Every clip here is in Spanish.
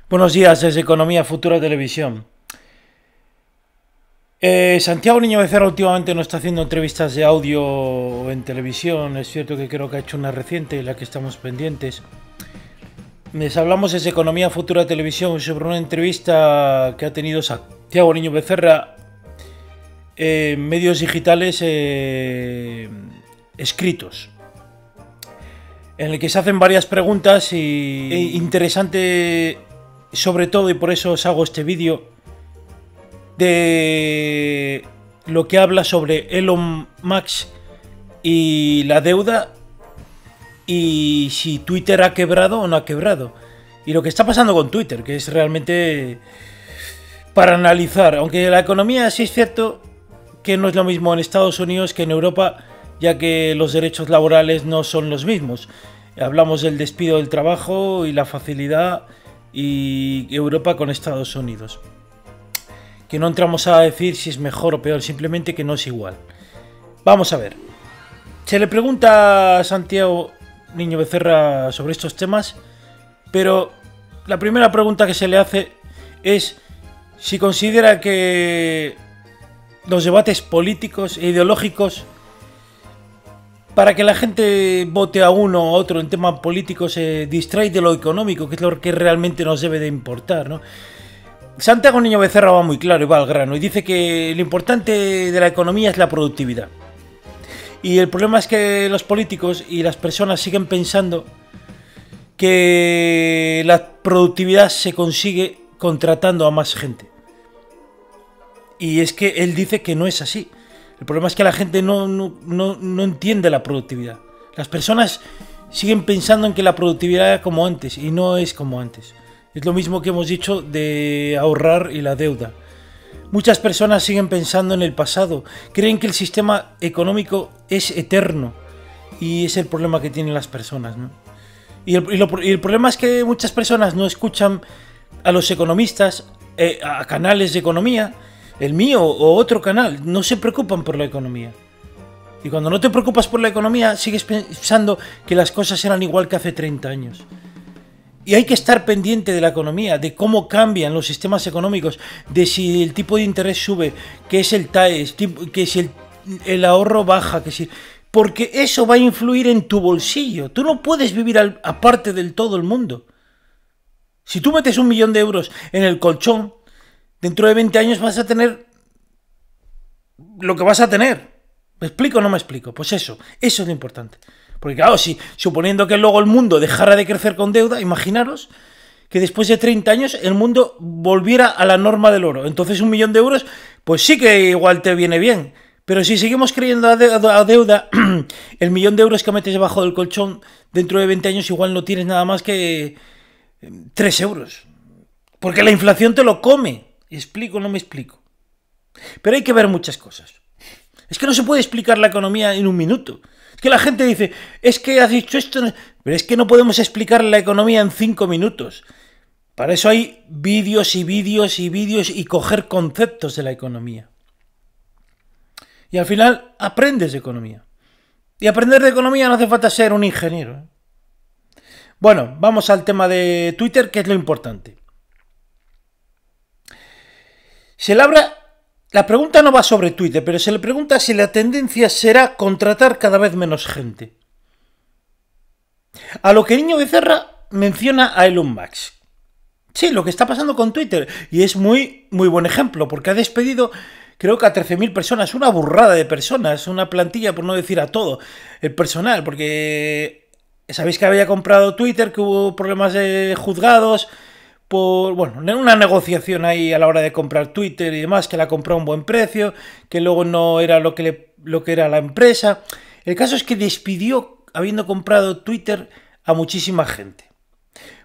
Buenos días desde Economía Futura Televisión. Santiago Niño Becerra últimamente no está haciendo entrevistas de audio en televisión. Es cierto que creo que ha hecho una reciente, la que estamos pendientes. Les hablamos desde Economía Futura Televisión sobre una entrevista que ha tenido Santiago Niño Becerra en medios digitales escritos, en el que se hacen varias preguntas y interesante sobre todo, y por eso os hago este vídeo, de lo que habla sobre Elon Musk y la deuda, y si Twitter ha quebrado o no ha quebrado, y lo que está pasando con Twitter, que es realmente para analizar. Aunque la economía sí es cierto que no es lo mismo en Estados Unidos que en Europa, ya que los derechos laborales no son los mismos. Hablamos del despido del trabajo y la facilidad, y Europa con Estados Unidos, que no entramos a decir si es mejor o peor, simplemente que no es igual. Vamos a ver. Se le pregunta a Santiago Niño Becerra sobre estos temas, pero la primera pregunta que se le hace es si considera que los debates políticos e ideológicos, para que la gente vote a uno o a otro en temas políticos, se distrae de lo económico, que es lo que realmente nos debe de importar, ¿no? Santiago Niño Becerra va muy claro y va al grano, y dice que lo importante de la economía es la productividad. Y el problema es que los políticos y las personas siguen pensando que la productividad se consigue contratando a más gente. Y es que él dice que no es así. El problema es que la gente no entiende la productividad. Las personas siguen pensando en que la productividad era como antes, y no es como antes. Es lo mismo que hemos dicho de ahorrar y la deuda. Muchas personas siguen pensando en el pasado, creen que el sistema económico es eterno, y es el problema que tienen las personas, ¿no? Y el problema es que muchas personas no escuchan a los economistas, a canales de economía, el mío o otro canal, no se preocupan por la economía. Y cuando no te preocupas por la economía, sigues pensando que las cosas eran igual que hace 30 años. Y hay que estar pendiente de la economía, de cómo cambian los sistemas económicos, de si el tipo de interés sube, que es el TAE, que si el ahorro baja, que si... porque eso va a influir en tu bolsillo. Tú no puedes vivir aparte del todo el mundo. Si tú metes 1 millón de euros en el colchón, dentro de 20 años vas a tener lo que vas a tener. ¿Me explico o no me explico? Pues eso es lo importante. Porque claro, si suponiendo que luego el mundo dejara de crecer con deuda, imaginaros que después de 30 años el mundo volviera a la norma del oro. Entonces 1 millón de euros, pues sí que igual te viene bien. Pero si seguimos creyendo a deuda, el 1 millón de euros que metes debajo del colchón, dentro de 20 años igual no tienes nada más que 3 euros. Porque la inflación te lo come. ¿Explico o no me explico? Pero hay que ver muchas cosas. Es que no se puede explicar la economía en 1 minuto. Es que la gente dice, es que has dicho esto, pero es que no podemos explicar la economía en 5 minutos. Para eso hay vídeos y vídeos y vídeos, y coger conceptos de la economía. Y al final aprendes de economía. Y aprender de economía no hace falta ser un ingeniero. Bueno, vamos al tema de Twitter, que es lo importante. La pregunta no va sobre Twitter, pero se le pregunta si la tendencia será contratar cada vez menos gente. A lo que Niño Becerra menciona a Elon Musk. Sí, lo que está pasando con Twitter, y es muy buen ejemplo, porque ha despedido, creo que a 13.000 personas, una burrada de personas, una plantilla, por no decir a todo el personal, porque sabéis que había comprado Twitter, que hubo problemas de juzgados por, bueno, una negociación ahí a la hora de comprar Twitter y demás, que la compró a un buen precio, que luego no era lo que era la empresa. El caso es que despidió, habiendo comprado Twitter, a muchísima gente,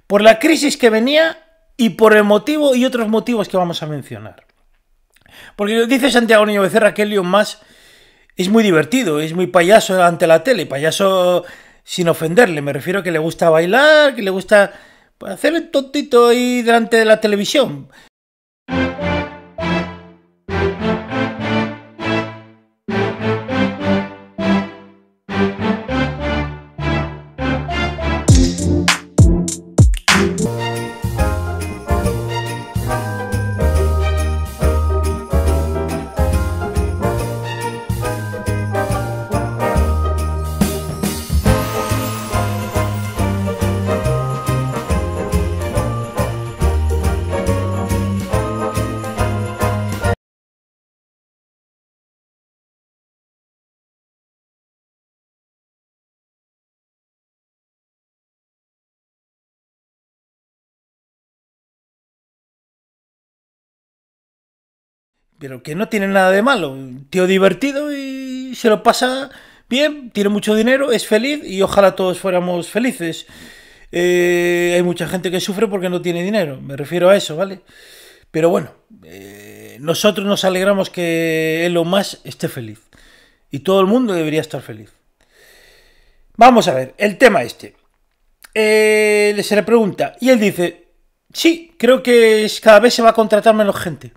por la crisis que venía y por el motivo y otros motivos que vamos a mencionar. Porque dice Santiago Niño Becerra que Elon Musk es muy divertido, es muy payaso ante la tele, payaso sin ofenderle, me refiero a que le gusta bailar, que le gusta hacer el tontito ahí delante de la televisión. pero que no tiene nada de malo. Un tío divertido y se lo pasa bien, tiene mucho dinero, es feliz y ojalá todos fuéramos felices. Hay mucha gente que sufre porque no tiene dinero, me refiero a eso, ¿vale? Pero bueno, nosotros nos alegramos que Elon Musk esté feliz. Y todo el mundo debería estar feliz. Vamos a ver, el tema este. Se le pregunta y él dice, sí, creo que cada vez se va a contratar menos gente.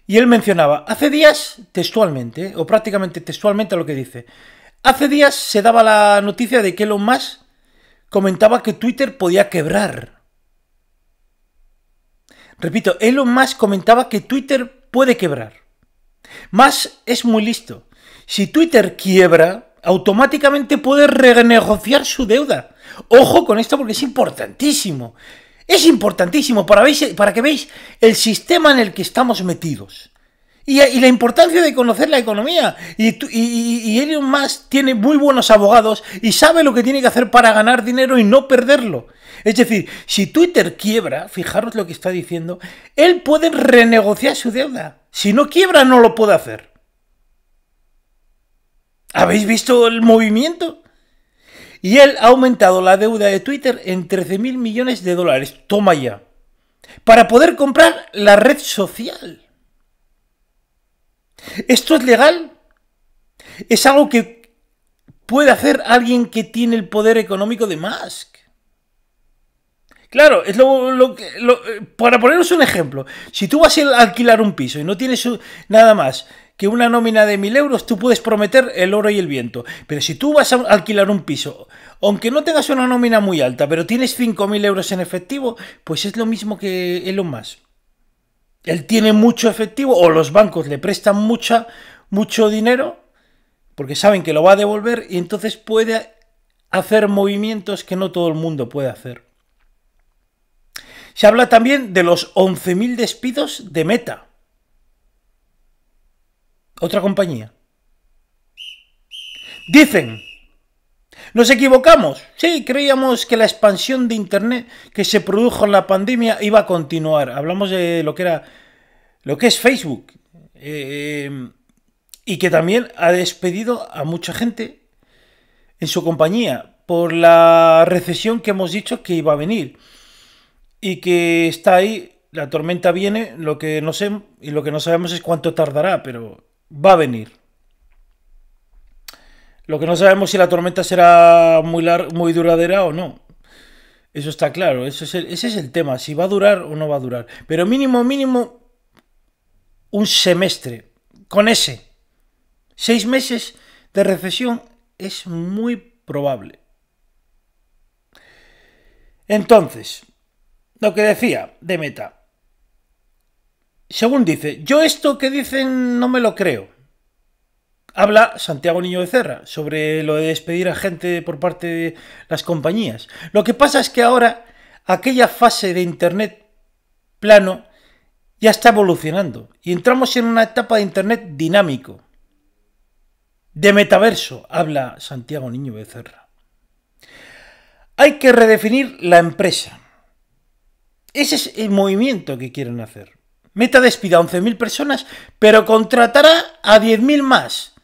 Y él mencionaba, hace días, textualmente, o prácticamente textualmente lo que dice, hace días se daba la noticia de que Elon Musk comentaba que Twitter podía quebrar. Repito, Elon Musk comentaba que Twitter puede quebrar. Musk es muy listo. Si Twitter quiebra, automáticamente puede renegociar su deuda. Ojo con esto porque es importantísimo. Es importantísimo para que veáis el sistema en el que estamos metidos. Y la importancia de conocer la economía. Y Elon Musk tiene muy buenos abogados y sabe lo que tiene que hacer para ganar dinero y no perderlo. Es decir, si Twitter quiebra, fijaros lo que está diciendo, él puede renegociar su deuda. Si no quiebra, no lo puede hacer. ¿Habéis visto el movimiento? Y él ha aumentado la deuda de Twitter en 13.000 millones de dólares. Toma ya. Para poder comprar la red social. ¿Esto es legal? Es algo que puede hacer alguien que tiene el poder económico de Musk. Claro, es para poneros un ejemplo, si tú vas a alquilar un piso y no tienes nada más que una nómina de 1.000 euros, tú puedes prometer el oro y el viento. Pero si tú vas a alquilar un piso, aunque no tengas una nómina muy alta, pero tienes 5.000 euros en efectivo, pues es lo mismo que Elon Musk. Él tiene mucho efectivo, o los bancos le prestan mucho dinero, porque saben que lo va a devolver, y entonces puede hacer movimientos que no todo el mundo puede hacer. Se habla también de los 11.000 despidos de Meta. Otra compañía. Dicen, ¿nos equivocamos? Sí, creíamos que la expansión de Internet que se produjo en la pandemia iba a continuar. Hablamos de lo que es Facebook. Y que también ha despedido a mucha gente en su compañía por la recesión que hemos dicho que iba a venir. Y que está ahí, la tormenta viene, lo que no sé, y lo que no sabemos es cuánto tardará, pero va a venir. Lo que no sabemos es si la tormenta será muy duradera o no. Eso está claro, ese es el tema, si va a durar o no va a durar. Pero mínimo, un semestre, con 6 meses de recesión es muy probable. Entonces, lo que decía de Meta. Según dice, yo esto que dicen no me lo creo. Habla Santiago Niño Becerra sobre lo de despedir a gente por parte de las compañías. Lo que pasa es que ahora aquella fase de Internet plano ya está evolucionando y entramos en una etapa de Internet dinámico. De metaverso, habla Santiago Niño Becerra. Hay que redefinir la empresa. Ese es el movimiento que quieren hacer. Meta despida a 11.000 personas, pero contratará a 10.000 más.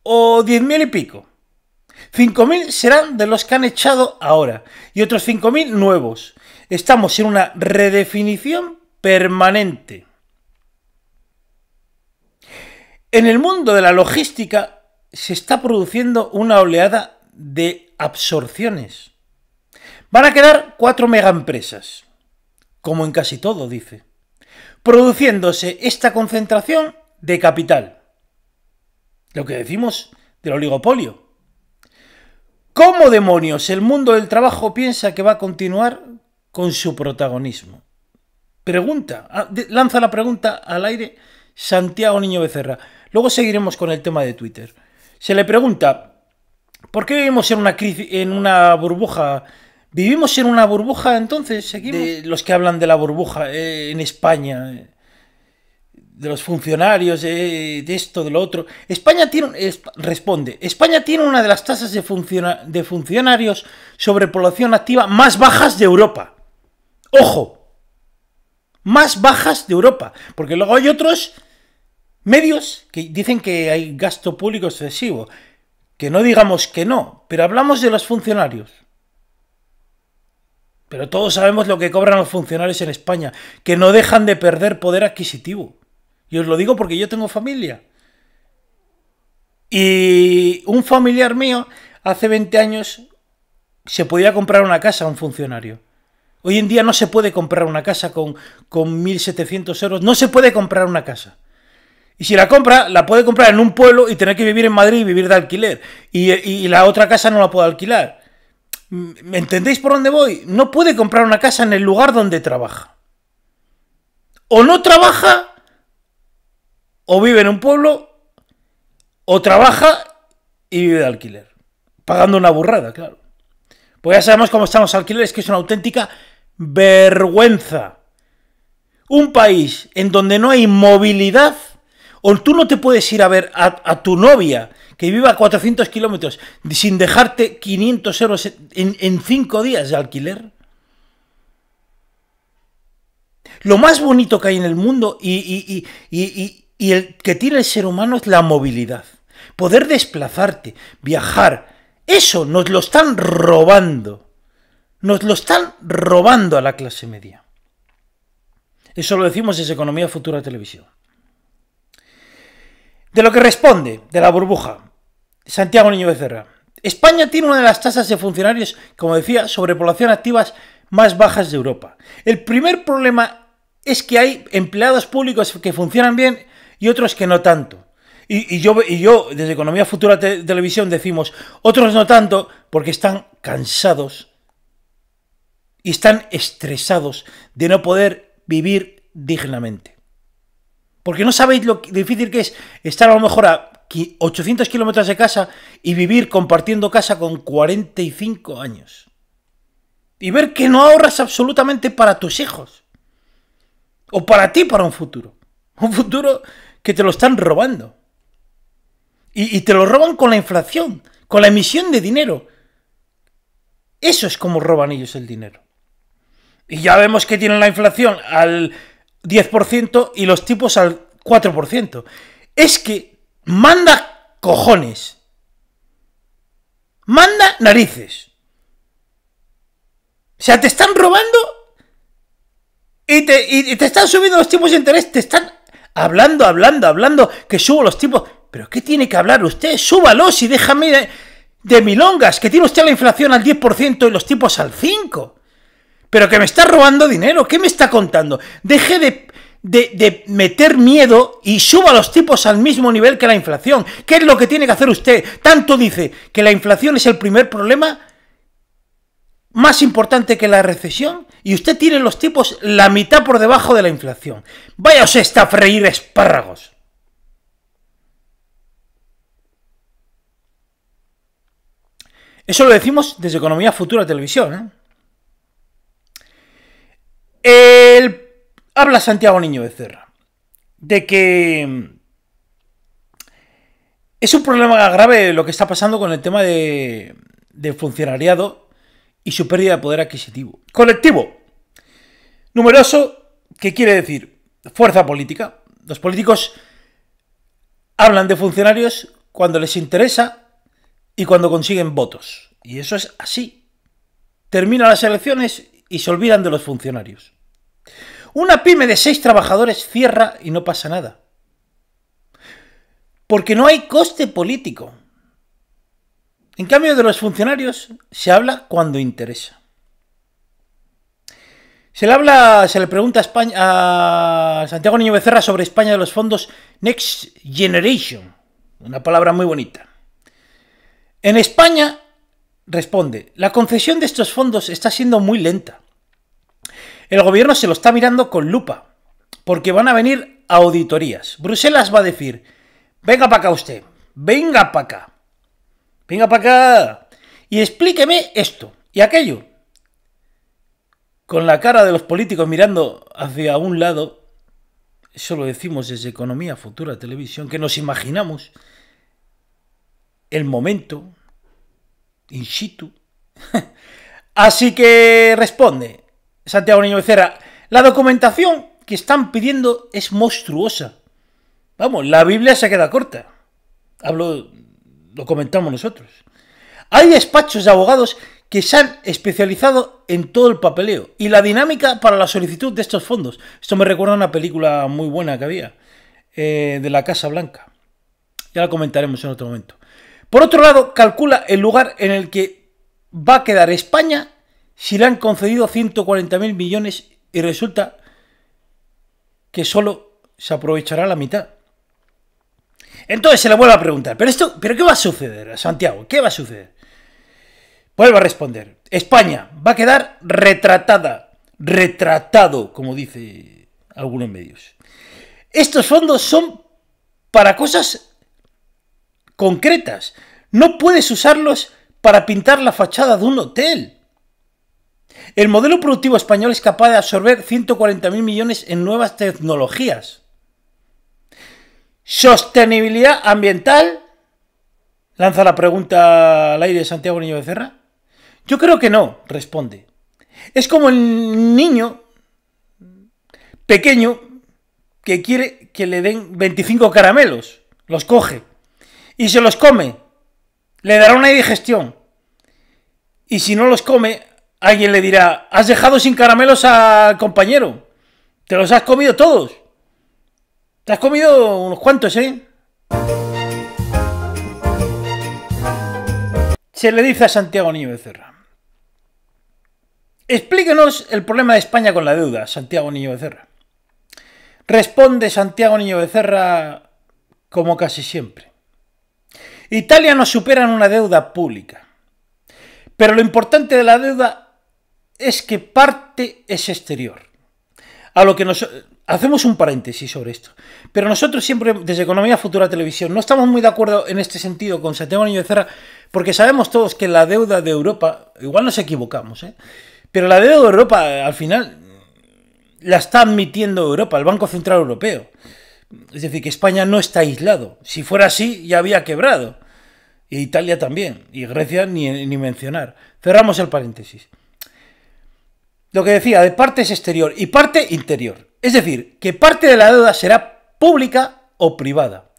O 10.000 y pico. 5.000 serán de los que han echado ahora. Y otros 5.000 nuevos. Estamos en una redefinición permanente. En el mundo de la logística se está produciendo una oleada de absorciones. Van a quedar 4 megaempresas, como en casi todo, dice, produciéndose esta concentración de capital. Lo que decimos del oligopolio. ¿Cómo demonios el mundo del trabajo piensa que va a continuar con su protagonismo? Lanza la pregunta al aire Santiago Niño Becerra. Luego seguiremos con el tema de Twitter. Se le pregunta, ¿por qué vivimos en una burbuja? ¿Vivimos en una burbuja entonces? ¿Seguimos? De los que hablan de la burbuja en España, de los funcionarios, de esto, de lo otro. España tiene una de las tasas de funcionarios sobre población activa más bajas de Europa. ¡Ojo! más bajas de Europa. Porque luego hay otros medios que dicen que hay gasto público excesivo. Que no digamos que no, pero hablamos de los funcionarios. Pero todos sabemos lo que cobran los funcionarios en España, que no dejan de perder poder adquisitivo. Y os lo digo porque yo tengo familia. Y un familiar mío, hace 20 años, se podía comprar una casa a un funcionario. Hoy en día no se puede comprar una casa con 1.700 euros. No se puede comprar una casa. Y si la compra, la puede comprar en un pueblo y tener que vivir en Madrid y vivir de alquiler. Y la otra casa no la puede alquilar. ¿Me entendéis por dónde voy? No puede comprar una casa en el lugar donde trabaja. O no trabaja, o vive en un pueblo, o trabaja y vive de alquiler. Pagando una burrada, claro. Pues ya sabemos cómo están los alquileres, que es una auténtica vergüenza. Un país en donde no hay movilidad, o tú no te puedes ir a ver a tu novia que vive a 400 kilómetros sin dejarte 500 euros en 5 días de alquiler. Lo más bonito que hay en el mundo y el que tiene el ser humano es la movilidad. Poder desplazarte, viajar. Eso nos lo están robando. Nos lo están robando a la clase media. Eso lo decimos desde Economía Futura Televisión. De lo que responde, de la burbuja, Santiago Niño Becerra. España tiene una de las tasas de funcionarios, como decía, sobrepoblación activas más bajas de Europa. El primer problema es que hay empleados públicos que funcionan bien y otros que no tanto. Y yo desde Economía Futura Televisión decimos, otros no tanto porque están cansados y están estresados de no poder vivir dignamente. Porque no sabéis lo difícil que es estar a lo mejor a 800 kilómetros de casa y vivir compartiendo casa con 45 años. Y ver que no ahorras absolutamente para tus hijos. O para ti, para un futuro. Un futuro que te lo están robando. Y te lo roban con la inflación, con la emisión de dinero. Eso es como roban ellos el dinero. Y ya vemos que tienen la inflación al 10% y los tipos al 4%. Es que manda cojones. Manda narices. O sea, te están robando y te están subiendo los tipos de interés. Te están hablando, que subo los tipos. ¿Pero qué tiene que hablar usted? Súbalos y déjame de milongas, que tiene usted la inflación al 10% y los tipos al 5%. Pero que me está robando dinero. ¿Qué me está contando? Deje de meter miedo y suba los tipos al mismo nivel que la inflación. ¿Qué es lo que tiene que hacer usted? Tanto dice que la inflación es el primer problema más importante que la recesión y usted tiene los tipos la mitad por debajo de la inflación. Váyase esta a freír espárragos. Eso lo decimos desde Economía Futura Televisión, Habla Santiago Niño Becerra de que es un problema grave lo que está pasando con el tema del funcionariado y su pérdida de poder adquisitivo. Colectivo numeroso, ¿qué quiere decir? Fuerza política. Los políticos hablan de funcionarios cuando les interesa y cuando consiguen votos. Y eso es así. Terminan las elecciones y se olvidan de los funcionarios. Una pyme de 6 trabajadores cierra y no pasa nada. Porque no hay coste político. En cambio, de los funcionarios se habla cuando interesa. Se le pregunta a Santiago Niño Becerra sobre España de los fondos Next Generation. Una palabra muy bonita. En España, responde, la concesión de estos fondos está siendo muy lenta. El gobierno se lo está mirando con lupa, porque van a venir auditorías. Bruselas va a decir, venga para acá usted, venga para acá, y explíqueme esto y aquello. Con la cara de los políticos mirando hacia un lado, eso lo decimos desde Economía Futura Televisión, que nos imaginamos el momento in situ. Así que responde Santiago Niño Becerra, la documentación que están pidiendo es monstruosa. Vamos, la Biblia se queda corta. Lo comentamos nosotros. Hay despachos de abogados que se han especializado en todo el papeleo y la dinámica para la solicitud de estos fondos. Esto me recuerda a una película muy buena que había, de la Casa Blanca. Ya la comentaremos en otro momento. Por otro lado, calcula el lugar en el que va a quedar España si le han concedido 140.000 millones y resulta que solo se aprovechará la mitad. Entonces se le vuelve a preguntar, ¿pero qué va a suceder, Santiago? ¿Qué va a suceder? Vuelve a responder, España va a quedar retratado, como dice algunos medios. Estos fondos son para cosas concretas. No puedes usarlos para pintar la fachada de un hotel. El modelo productivo español es capaz de absorber 140.000 millones en nuevas tecnologías. ¿Sostenibilidad ambiental? Lanza la pregunta al aire Santiago Niño Becerra. Yo creo que no, responde. Es como el niño pequeño que quiere que le den 25 caramelos. Los coge y se los come. Le dará una indigestión. Y si no los come, alguien le dirá, has dejado sin caramelos al compañero. Te los has comido todos. Te has comido unos cuantos, ¿eh? Se le dice a Santiago Niño Becerra. Explíquenos el problema de España con la deuda, Santiago Niño Becerra. Responde Santiago Niño Becerra como casi siempre. Italia nos supera en una deuda pública. Pero lo importante de la deuda es que parte es exterior. A lo que hacemos un paréntesis sobre esto. Pero nosotros siempre, desde Economía Futura Televisión, no estamos muy de acuerdo en este sentido con Santiago Niño Becerra, porque sabemos todos que la deuda de Europa, igual nos equivocamos, pero la deuda de Europa, al final, la está admitiendo Europa, el Banco Central Europeo. Es decir, que España no está aislado. Si fuera así, ya había quebrado. Y Italia también. Y Grecia ni mencionar. Cerramos el paréntesis. Lo que decía, de parte es exterior y parte interior. Es decir, que parte de la deuda será pública o privada.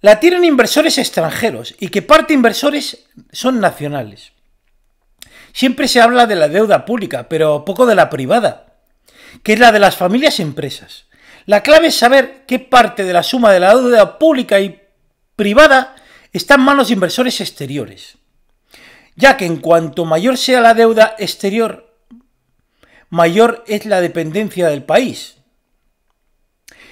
La tienen inversores extranjeros y que parte inversores son nacionales. Siempre se habla de la deuda pública, pero poco de la privada, que es la de las familias y empresas. La clave es saber qué parte de la suma de la deuda pública y privada está en manos de inversores exteriores, ya que en cuanto mayor sea la deuda exterior, mayor es la dependencia del país.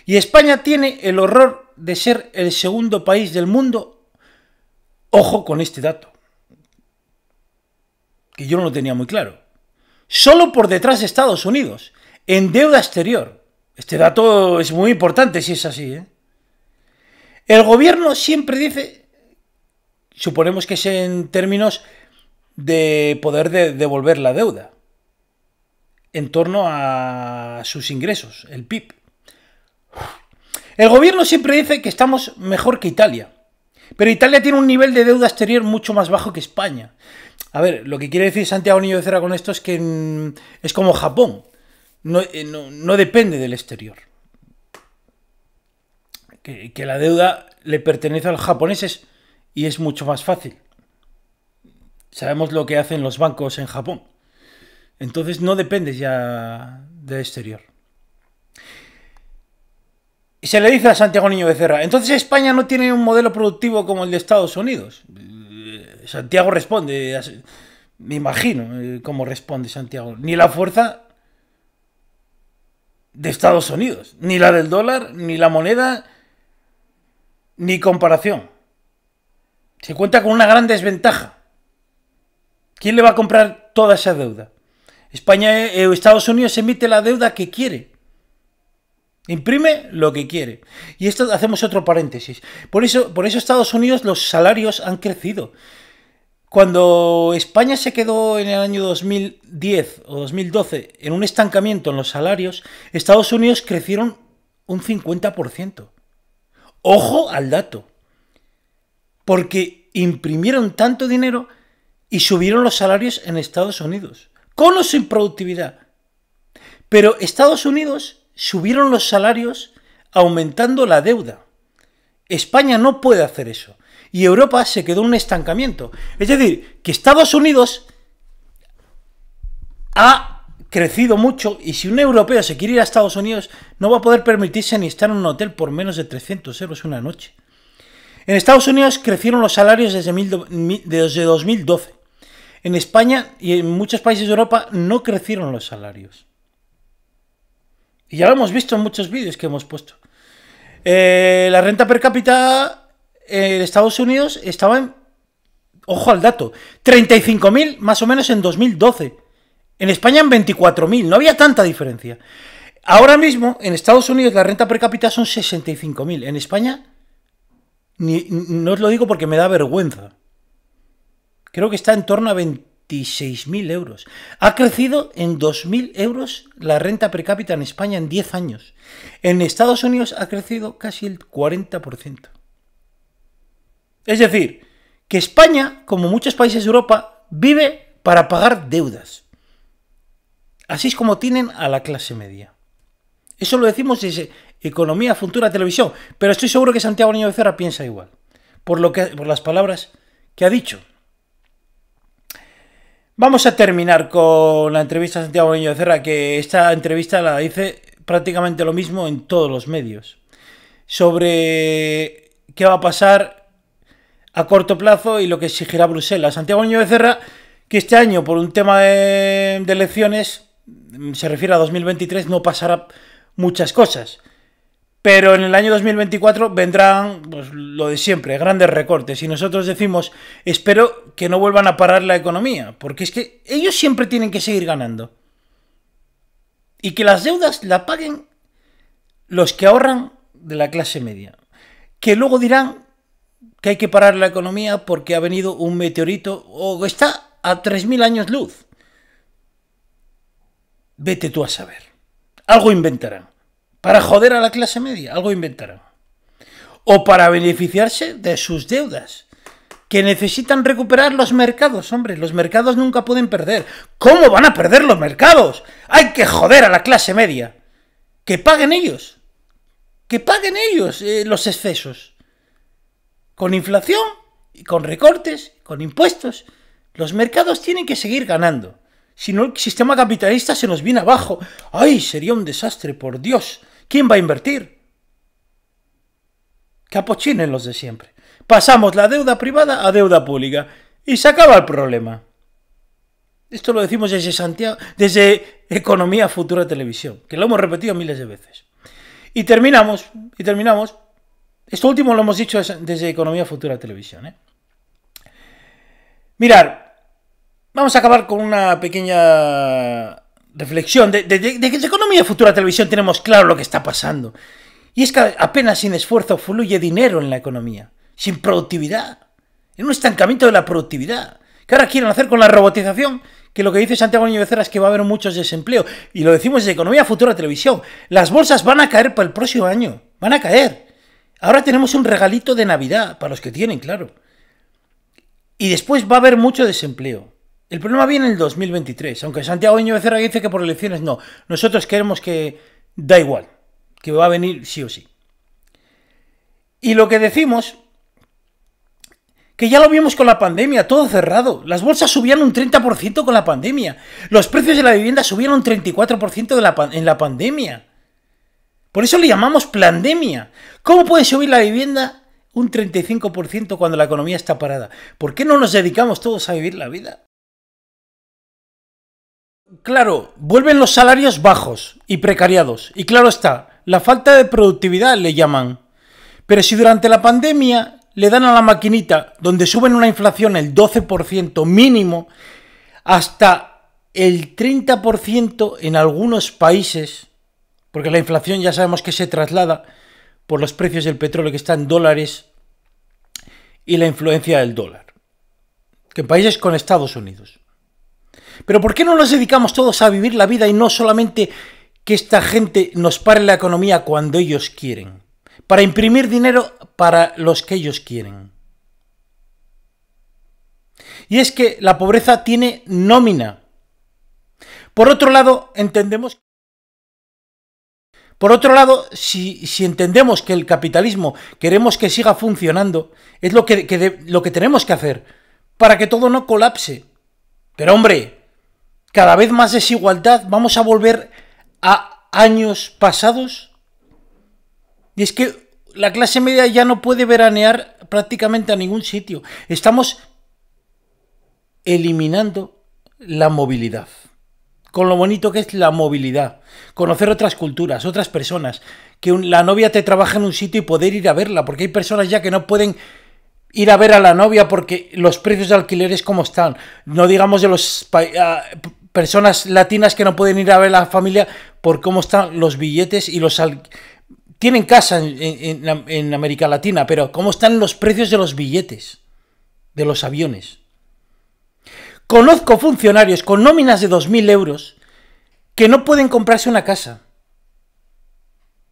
Y España tiene el horror de ser el segundo país del mundo, ojo con este dato, que yo no lo tenía muy claro, solo por detrás de Estados Unidos, en deuda exterior. Este dato es muy importante si es así, El gobierno siempre dice, suponemos que es en términos de poder devolver la deuda, en torno a sus ingresos, el PIB. El gobierno siempre dice que estamos mejor que Italia, pero Italia tiene un nivel de deuda exterior mucho más bajo que España. A ver, lo que quiere decir Santiago Niño Becerra con esto es que es como Japón, no depende del exterior. Que la deuda le pertenece a los japoneses y es mucho más fácil. Sabemos lo que hacen los bancos en Japón. Entonces no dependes ya del exterior. Y se le dice a Santiago Niño Becerra, entonces España no tiene un modelo productivo como el de Estados Unidos. Santiago responde, me imagino cómo responde Santiago, ni la fuerza de Estados Unidos, ni la del dólar, ni la moneda, ni comparación. Se cuenta con una gran desventaja. ¿Quién le va a comprar toda esa deuda? Estados Unidos emite la deuda que quiere. Imprime lo que quiere. Y esto hacemos otro paréntesis. Por eso Estados Unidos los salarios han crecido. Cuando España se quedó en el año 2010 o 2012 en un estancamiento en los salarios, Estados Unidos crecieron un 50%. Ojo al dato. Porque imprimieron tanto dinero y subieron los salarios en Estados Unidos. Con o sin productividad. Pero Estados Unidos subieron los salarios aumentando la deuda. España no puede hacer eso. Y Europa se quedó en un estancamiento. Es decir, que Estados Unidos ha crecido mucho y si un europeo se quiere ir a Estados Unidos no va a poder permitirse ni estar en un hotel por menos de 300 euros una noche. En Estados Unidos crecieron los salarios desde 2012. En España y en muchos países de Europa no crecieron los salarios. Y ya lo hemos visto en muchos vídeos que hemos puesto. La renta per cápita en Estados Unidos estaba en, ojo al dato, 35.000 más o menos en 2012. En España en 24.000, no había tanta diferencia. Ahora mismo en Estados Unidos la renta per cápita son 65.000. En España, no os lo digo porque me da vergüenza. Creo que está en torno a 26.000 euros. Ha crecido en 2.000 euros la renta per cápita en España en 10 años. En Estados Unidos ha crecido casi el 40%. Es decir, que España, como muchos países de Europa, vive para pagar deudas. Así es como tienen a la clase media. Eso lo decimos desde Economía Futura Televisión, pero estoy seguro que Santiago Niño Becerra piensa igual, por las palabras que ha dicho. Vamos a terminar con la entrevista a Santiago Niño Becerra, que esta entrevista la dice prácticamente lo mismo en todos los medios, sobre qué va a pasar a corto plazo y lo que exigirá Bruselas. Santiago Niño Becerra, que este año por un tema de elecciones, se refiere a 2023, no pasará muchas cosas. Pero en el año 2024 vendrán pues, lo de siempre, grandes recortes. Y nosotros decimos, espero que no vuelvan a parar la economía, porque es que ellos siempre tienen que seguir ganando. Y que las deudas la paguen los que ahorran de la clase media. Que luego dirán que hay que parar la economía porque ha venido un meteorito o está a 3.000 años luz. Vete tú a saber. Algo inventarán. Para joder a la clase media, algo inventarán. O para beneficiarse de sus deudas. Que necesitan recuperar los mercados, hombre. Los mercados nunca pueden perder. ¿Cómo van a perder los mercados? Hay que joder a la clase media. Que paguen ellos. Que paguen ellos los excesos. Con inflación, y con recortes, con impuestos. Los mercados tienen que seguir ganando. Si no, el sistema capitalista se nos viene abajo. ¡Ay, sería un desastre, por Dios! ¿Quién va a invertir? Que apochinen los de siempre. Pasamos la deuda privada a deuda pública y se acaba el problema. Esto lo decimos desde Santiago, desde Economía Futura Televisión, que lo hemos repetido miles de veces. Y terminamos. Esto último lo hemos dicho desde Economía Futura Televisión. Mirad, vamos a acabar con una pequeña reflexión. De Economía Futura Televisión tenemos claro lo que está pasando. Y es que apenas sin esfuerzo fluye dinero en la economía. Sin productividad. En un estancamiento de la productividad. Que ahora quieren hacer con la robotización, que lo que dice Santiago Niño Becerra es que va a haber muchos desempleo. Y lo decimos desde Economía Futura Televisión. Las bolsas van a caer para el próximo año. Van a caer. Ahora tenemos un regalito de Navidad, para los que tienen, claro. Y después va a haber mucho desempleo. El problema viene en el 2023, aunque Santiago Niño Becerra dice que por elecciones no. Nosotros queremos que da igual, que va a venir sí o sí. Y lo que decimos, que ya lo vimos con la pandemia, todo cerrado. Las bolsas subían un 30% con la pandemia. Los precios de la vivienda subían un 34% en la pandemia. Por eso le llamamos plandemia. ¿Cómo puede subir la vivienda un 35% cuando la economía está parada? ¿Por qué no nos dedicamos todos a vivir la vida? Claro, vuelven los salarios bajos y precariados. Y claro está, la falta de productividad le llaman. Pero si durante la pandemia le dan a la maquinita donde suben una inflación el 12% mínimo, hasta el 30% en algunos países, porque la inflación ya sabemos que se traslada por los precios del petróleo que están en dólares y la influencia del dólar, que en países con Estados Unidos. Pero ¿por qué no nos dedicamos todos a vivir la vida y no solamente que esta gente nos pare la economía cuando ellos quieren? Para imprimir dinero para los que ellos quieren. Y es que la pobreza tiene nómina. Por otro lado, entendemos Por otro lado, si entendemos que el capitalismo queremos que siga funcionando, es lo que tenemos que hacer para que todo no colapse. Pero hombre, cada vez más desigualdad, ¿vamos a volver a años pasados? Y es que la clase media ya no puede veranear prácticamente a ningún sitio. Estamos eliminando la movilidad. Con lo bonito que es la movilidad. Conocer otras culturas, otras personas. Que la novia te trabaja en un sitio y poder ir a verla. Porque hay personas ya que no pueden ir a ver a la novia porque los precios de alquileres como están. No digamos de las personas latinas que no pueden ir a ver a la familia por cómo están los billetes y los tienen casa en América Latina, pero cómo están los precios de los billetes, de los aviones. Conozco funcionarios con nóminas de 2.000 euros que no pueden comprarse una casa.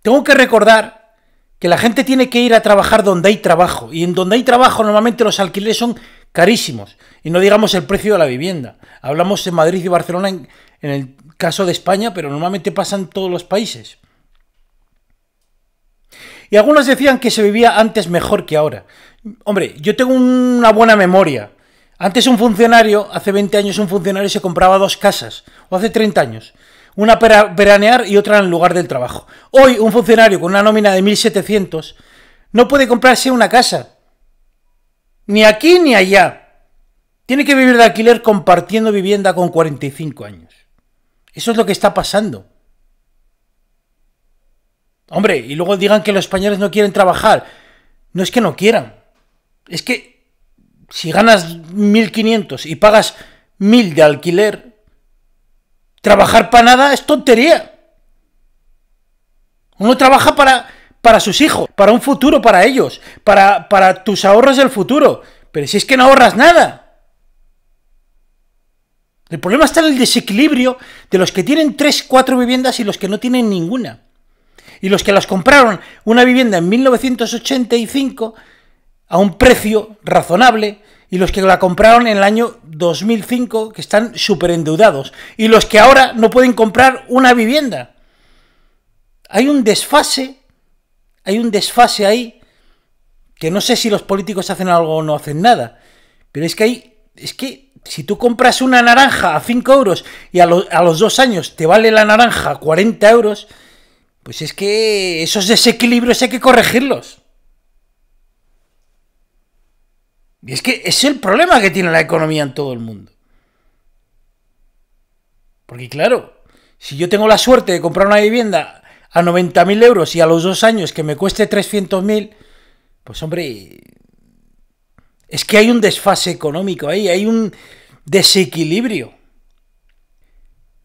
Tengo que recordar que la gente tiene que ir a trabajar donde hay trabajo, y en donde hay trabajo normalmente los alquileres son carísimos, y no digamos el precio de la vivienda. Hablamos en Madrid y Barcelona en el caso de España, pero normalmente pasa en todos los países. Y algunos decían que se vivía antes mejor que ahora. Hombre, yo tengo una buena memoria. Antes hace 20 años un funcionario se compraba 2 casas, o hace 30 años, una para veranear y otra en el lugar del trabajo. Hoy un funcionario con una nómina de 1.700 no puede comprarse una casa, ni aquí ni allá. Tiene que vivir de alquiler compartiendo vivienda con 45 años. Eso es lo que está pasando. Hombre, y luego digan que los españoles no quieren trabajar. No es que no quieran, es que si ganas 1.500 y pagas 1.000 de alquiler, trabajar para nada es tontería. Uno trabaja para sus hijos, para un futuro para ellos, para tus ahorros del futuro. Pero si es que no ahorras nada. El problema está en el desequilibrio de los que tienen 3, 4 viviendas y los que no tienen ninguna. Y los que las compraron una vivienda en 1985 a un precio razonable, y los que la compraron en el año 2005 que están súper endeudados, y los que ahora no pueden comprar una vivienda. Hay un desfase ahí, que no sé si los políticos hacen algo o no hacen nada, pero es que si tú compras una naranja a 5 euros y a los 2 años te vale la naranja 40 euros, pues es que esos desequilibrios hay que corregirlos. Y es que es el problema que tiene la economía en todo el mundo. Porque claro, si yo tengo la suerte de comprar una vivienda a 90.000 euros y a los 2 años que me cueste 300.000, pues hombre, es que hay un desfase económico ahí, hay un desequilibrio.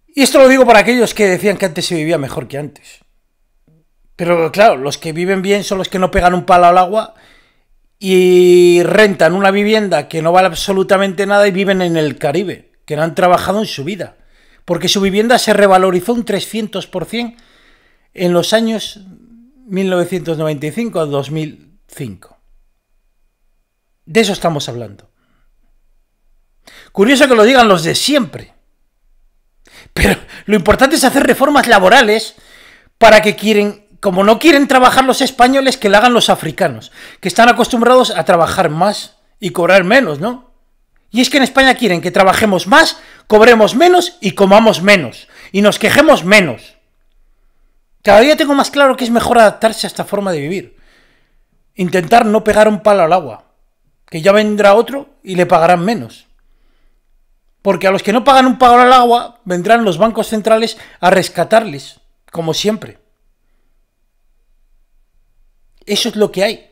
Y esto lo digo para aquellos que decían que antes se vivía mejor que antes. Pero claro, los que viven bien son los que no pegan un palo al agua y rentan una vivienda que no vale absolutamente nada y viven en el Caribe, que no han trabajado en su vida, porque su vivienda se revalorizó un 300% en los años 1995 a 2005. De eso estamos hablando. Curioso que lo digan los de siempre. Pero lo importante es hacer reformas laborales para que como no quieren trabajar los españoles, que lo hagan los africanos, que están acostumbrados a trabajar más y cobrar menos, ¿no? Y es que en España quieren que trabajemos más, cobremos menos y comamos menos, y nos quejemos menos. Cada día tengo más claro que es mejor adaptarse a esta forma de vivir. Intentar no pegar un palo al agua, que ya vendrá otro y le pagarán menos. Porque a los que no pagan un palo al agua, vendrán los bancos centrales a rescatarles, como siempre. Eso es lo que hay.